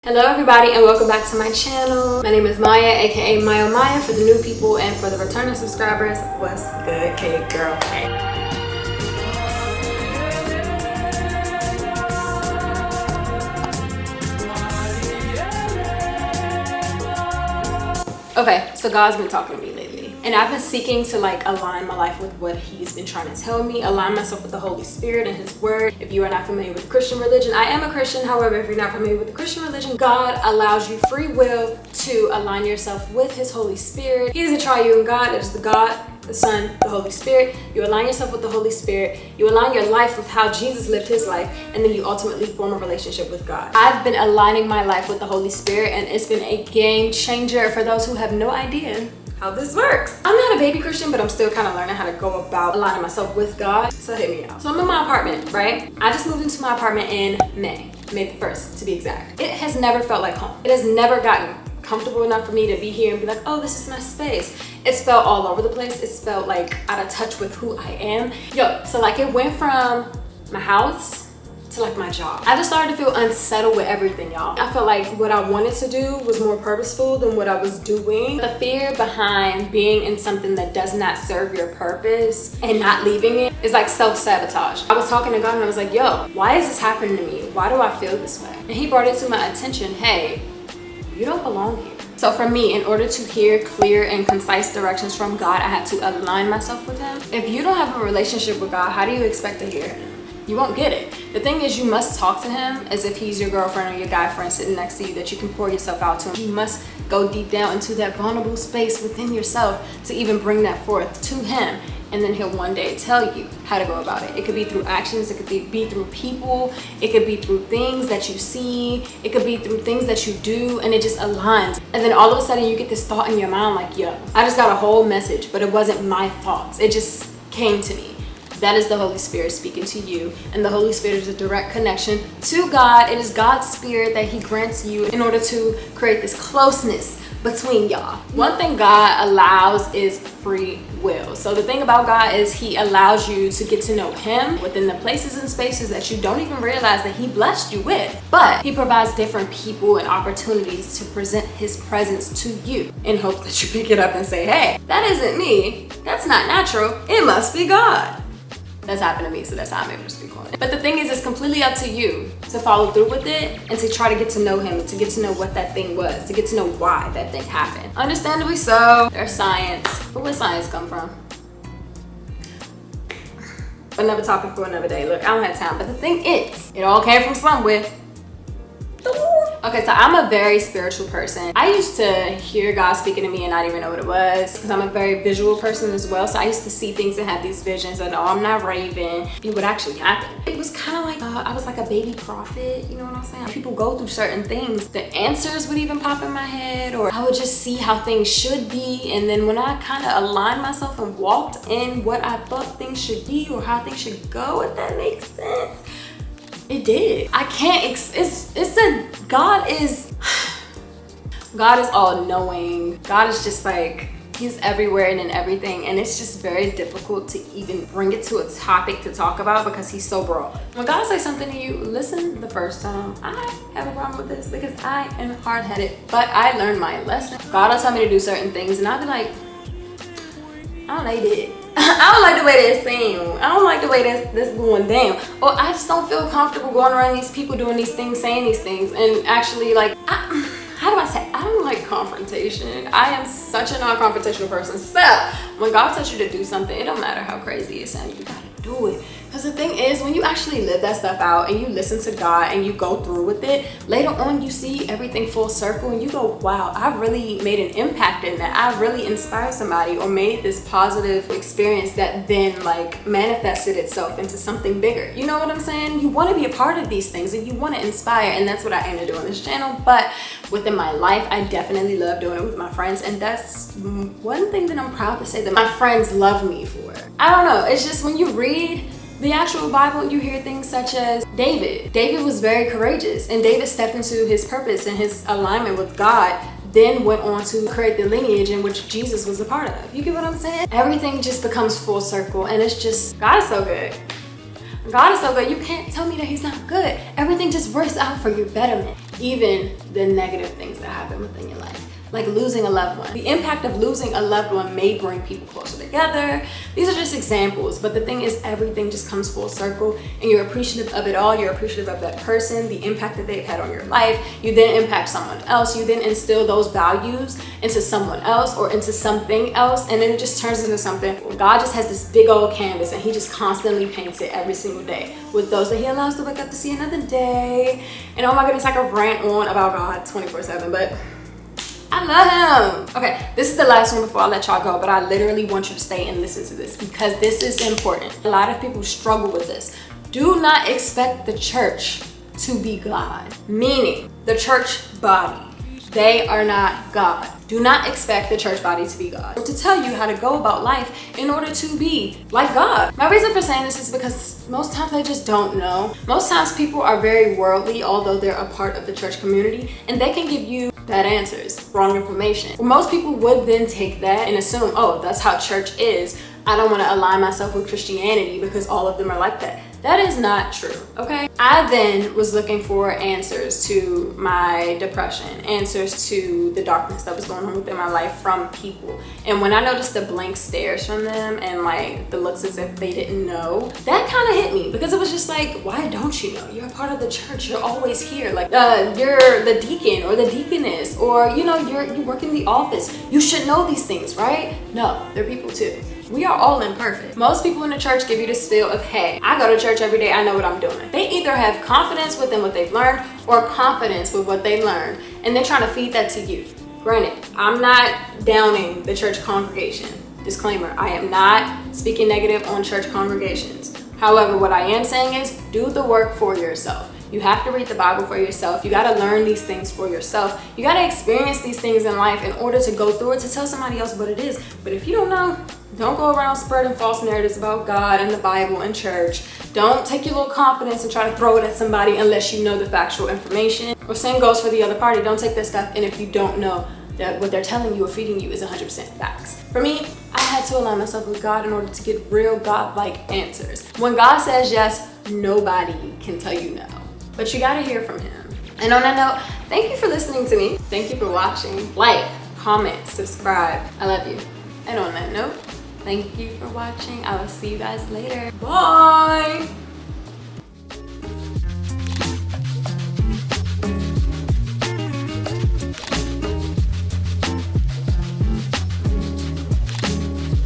Hello everybody and welcome back to my channel. My name is Maya, aka MaiohMaiya for the new people, and for the returning subscribers, what's good? Hey girl, hey. Okay, so God's been talking to me lately, and I've been seeking to align my life with what he's been trying to tell me, align myself with the Holy Spirit and his word. If you are not familiar with Christian religion, I am a Christian. However, if you're not familiar with the Christian religion, God allows you free will to align yourself with his Holy Spirit. He is a triune God. It is the God, the Son, the Holy Spirit. You align yourself with the Holy Spirit. You align your life with how Jesus lived his life, and then you ultimately form a relationship with God. I've been aligning my life with the Holy Spirit, and it's been a game changer for those who have no idea how this works. I'm not a baby Christian, but I'm still kind of learning how to go about aligning myself with God. So hit me out. So I'm in my apartment, right? I just moved into my apartment in May the 1st to be exact. It has never felt like home. It has never gotten comfortable enough for me to be here and be like, oh, this is my space. It's felt all over the place. It's felt like out of touch with who I am. So it went from my house to my job. I just started to feel unsettled with everything, y'all. I felt like what I wanted to do was more purposeful than what I was doing. The fear behind being in something that does not serve your purpose and not leaving it is like self-sabotage. I was talking to God and I was like, yo, why is this happening to me? Why do I feel this way? And he brought it to my attention, hey, you don't belong here. So for me, in order to hear clear and concise directions from God, I had to align myself with him. If you don't have a relationship with God, how do you expect to hear him? You won't get it. The thing is, you must talk to him as if he's your girlfriend or your guy friend sitting next to you that you can pour yourself out to. You must go deep down into that vulnerable space within yourself to even bring that forth to him. And then he'll one day tell you how to go about it. It could be through actions, it could be through people, it could be through things that you see, it could be through things that you do, and it just aligns. And then all of a sudden you get this thought in your mind like, yo, I just got a whole message, but it wasn't my thoughts. It just came to me. That is the Holy Spirit speaking to you. And the Holy Spirit is a direct connection to God. It is God's spirit that he grants you in order to create this closeness between y'all. One thing God allows is free will. So the thing about God is he allows you to get to know him within the places and spaces that you don't even realize that he blessed you with. But he provides different people and opportunities to present his presence to you in hopes that you pick it up and say, hey, that isn't me. That's not natural. It must be God. That's happened to me, so that's how I'm able to speak on it. But the thing is, it's completely up to you to follow through with it and to try to get to know him, to get to know what that thing was, to get to know why that thing happened. Understandably so, there's science. But where science come from? Another topic for another day. Look, I don't have time, but the thing is, it all came from somewhere. Okay, so I'm a very spiritual person. I used to hear God speaking to me and not even know what it was, because I'm a very visual person as well. So I used to see things and have these visions and, oh, I'm not raving. It would actually happen. It was kind of like, I was like a baby prophet, you know what I'm saying? People go through certain things. The answers would even pop in my head, or I would just see how things should be. And then when I kind of aligned myself and walked in what I thought things should be or how things should go, if that makes sense, it did. I can't, God is all knowing. God is just he's everywhere and in everything. And it's just very difficult to even bring it to a topic to talk about because he's so broad. When God says something to you, listen the first time. I have a problem with this because I am hard-headed, but I learned my lesson. God will tell me to do certain things and I'll be like, I don't like it. I don't like the way that seems. I don't like the way that's going down. Or I just don't feel comfortable going around these people doing these things, saying these things, and actually how do I say? I don't like confrontation. I am such a non-confrontational person. So when God tells you to do something, it don't matter how crazy it sounds, you gotta do it. Because the thing is, when you actually live that stuff out and you listen to God and you go through with it, later on you see everything full circle and you go, wow, I really made an impact in that. I really inspired somebody or made this positive experience that then manifested itself into something bigger. You know what I'm saying? You want to be a part of these things and you want to inspire, and that's what I aim to do on this channel. But within my life, I definitely love doing it with my friends, and that's one thing that I'm proud to say that my friends love me for. I don't know, it's just when you read the actual Bible, you hear things such as David. David was very courageous, and David stepped into his purpose and his alignment with God, then went on to create the lineage in which Jesus was a part of. You get what I'm saying? Everything just becomes full circle, and it's just, God is so good. God is so good. You can't tell me that he's not good. Everything just works out for your betterment. Even the negative things that happen within your life. Like losing a loved one. The impact of losing a loved one may bring people closer together. These are just examples, but the thing is, everything just comes full circle, and you're appreciative of it all. You're appreciative of that person, the impact that they've had on your life. You then impact someone else. You then instill those values into someone else or into something else, and then it just turns into something. God just has this big old canvas, and he just constantly paints it every single day with those that he allows to wake up to see another day. And oh my goodness, I could rant on about God 24/7, but I love him. Okay, this is the last one before I let y'all go, but I literally want you to stay and listen to this because this is important. A lot of people struggle with this. Do not expect the church to be God, meaning the church body. They are not God. Do not expect the church body to be God, or to tell you how to go about life in order to be like God. My reason for saying this is because most times they just don't know. Most times people are very worldly, although they're a part of the church community, and they can give you bad answers, wrong information. Well, most people would then take that and assume, oh, that's how church is. I don't want to align myself with Christianity because all of them are like that. That is not true, okay? I then was looking for answers to my depression, answers to the darkness that was going on within my life from people. And when I noticed the blank stares from them and like the looks as if they didn't know, that kind of hit me because it was just like, why don't you know? You're a part of the church. You're always here. Like you're the deacon or the deaconess, or you know, you work in the office. You should know these things, right? No, they're people too. We are all imperfect. Most people in the church give you this feel of, hey, I go to church every day, I know what I'm doing. They either have confidence within what they've learned or confidence with what they learned, and they're trying to feed that to you. Granted, I'm not downing the church congregation. Disclaimer, I am not speaking negative on church congregations. However, what I am saying is do the work for yourself. You have to read the Bible for yourself. You got to learn these things for yourself. You got to experience these things in life in order to go through it, to tell somebody else what it is. But if you don't know, don't go around spreading false narratives about God and the Bible and church. Don't take your little confidence and try to throw it at somebody unless you know the factual information. Or same goes for the other party. Don't take their stuff, and if you don't know that what they're telling you or feeding you is 100% facts. For me, I had to align myself with God in order to get real God-like answers. When God says yes, nobody can tell you no. But you gotta hear from him. And on that note, thank you for listening to me. Thank you for watching. Like, comment, subscribe. I love you. And on that note, thank you for watching. I will see you guys later. Bye!